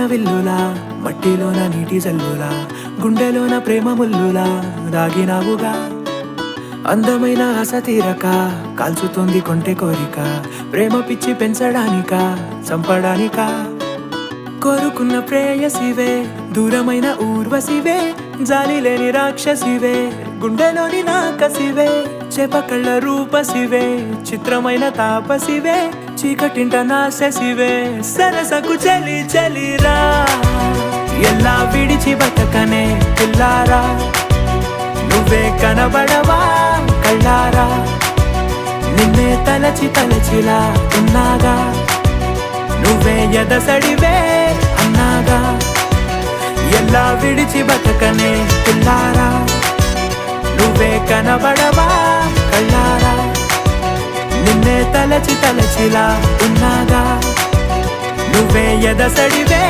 విల్లులా మట్టిలోన నీటి జల్లులా గుండెలోన ప్రేమ ముల్లులా దాగినావుగా అందమైన ఆశ తీరక కాల్చుతుంది కొంటె కోరిక ప్రేమ పిచ్చి పెంచడానిక చంపడానిక కోరుకున్న ప్రేయసివే దూరమైన ఊర్వశివే జాలి లేని రాక్షసివే గుండెలోని నాకసివే చేపకళ్ళ రూపసివే చిత్రమైన తాపసివే చీకటింట నాశసివే సరసకు చలి చలిరా ఎలా విడిచి బతకనే పిల్లారా నువ్వే కనబడవా కళ్ళారా నిన్నే తలచి తలచిలా ఉన్నాగా నువ్వే ఎదసడివే అన్నాగా ఎలా విడిచి బతకనే పిల్లారా నువ్వే కనబడవా కళ్ళారా నిన్నే తలచి తలచిలా ఉన్నాగా నువ్వే ఎదసడివే